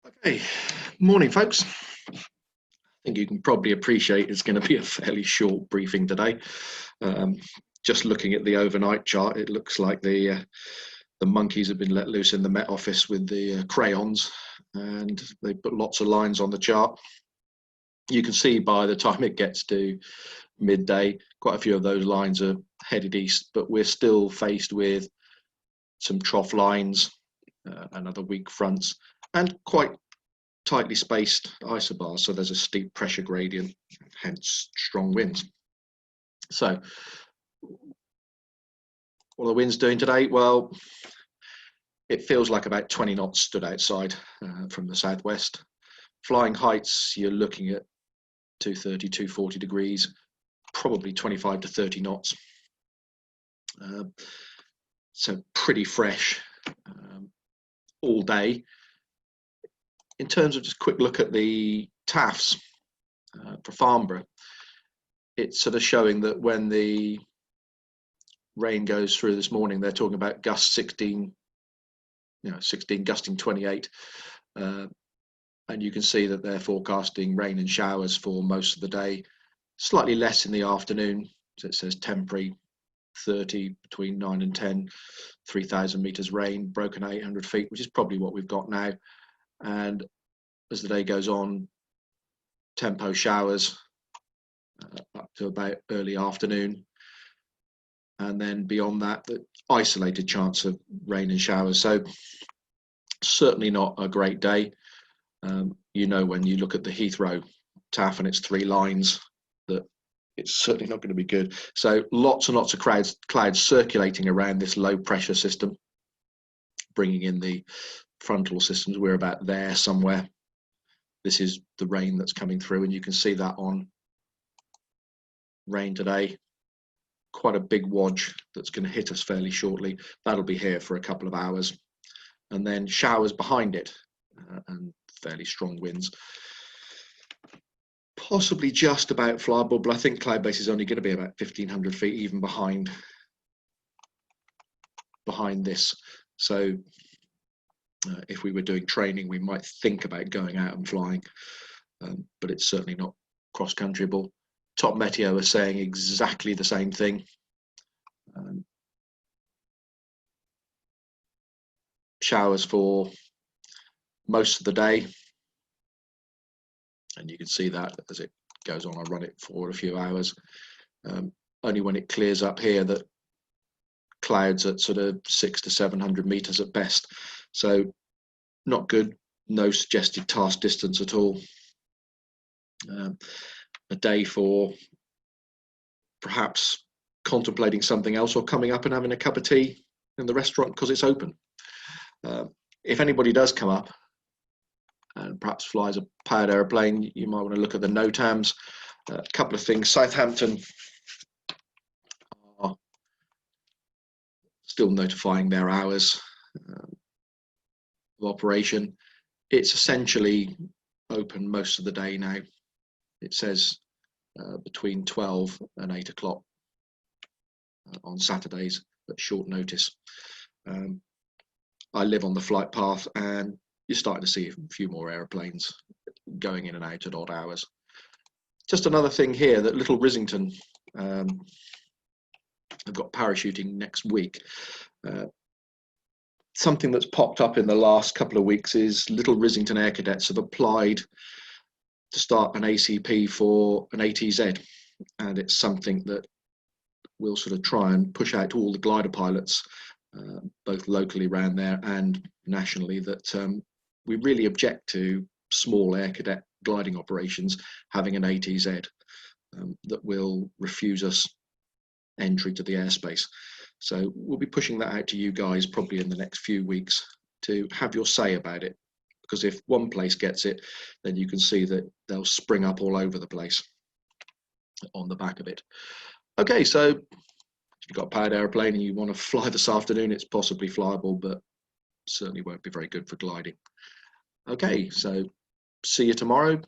Okay, morning folks. I think you can probably appreciate it's going to be a fairly short briefing today. Just looking at the overnight chart, it looks like the monkeys have been let loose in the Met Office with the crayons, and they put lots of lines on the chart. You can see by the time it gets to midday, quite a few of those lines are headed east, but we're still faced with some trough lines, and other weak fronts, and quite tightly spaced isobars, so there's a steep pressure gradient, hence strong winds. So what are the winds doing today? Well, it feels like about 20 knots stood outside from the southwest. Flying heights, you're looking at 230, 240 degrees, probably 25 to 30 knots. So pretty fresh all day. In terms of just a quick look at the TAFs for Farnborough, it's sort of showing that when the rain goes through this morning, they're talking about gusts 16, 16 gusting 28. And you can see that they're forecasting rain and showers for most of the day, slightly less in the afternoon. So it says temporary 30 between 9 and 10, 3,000 meters rain, broken 800 feet, which is probably what we've got now. And as the day goes on, tempo showers up to about early afternoon. And then beyond that, the isolated chance of rain and showers. So certainly not a great day. When you look at the Heathrow TAF and its three lines, that it's certainly not going to be good. So lots and lots of clouds circulating around this low pressure system, bringing in the frontal systems. We're about there somewhere. This is the rain that's coming through, and you can see that on rain today. Quite a big wodge that's going to hit us fairly shortly. That'll be here for a couple of hours, and then showers behind it, and fairly strong winds. Possibly just about flyable, but I think cloud base is only going to be about 1,500 feet even behind this. So if we were doing training, we might think about going out and flying, but it's certainly not cross-countryable. Top Meteo are saying exactly the same thing. Showers for most of the day, and you can see that as it goes on. I run it for a few hours. Only when it clears up here that clouds at sort of 600 to 700 meters at best. So not good. No suggested task distance at all. A day for perhaps contemplating something else, or coming up and having a cup of tea in the restaurant because it's open. If anybody does come up and perhaps flies a powered aeroplane, you might want to look at the NOTAMs. A couple of things. Southampton are still notifying their hours of operation. It's essentially open most of the day now. It says between 12 and 8 o'clock on Saturdays at short notice. I live on the flight path, and you're starting to see a few more aeroplanes going in and out at odd hours. Just another thing here, that Little Rissington have got parachuting next week. Something that's popped up in the last couple of weeks is Little Rissington Air Cadets have applied to start an ACP for an ATZ, and it's something that we'll sort of try and push out to all the glider pilots, both locally around there and nationally, that we really object to small air cadet gliding operations having an ATZ that will refuse us entry to the airspace. So we'll be pushing that out to you guys probably in the next few weeks to have your say about it, because if one place gets it, then you can see that they'll spring up all over the place on the back of it. Okay, so if you've got a powered aeroplane and you want to fly this afternoon, it's possibly flyable, but certainly won't be very good for gliding. Okay, so see you tomorrow.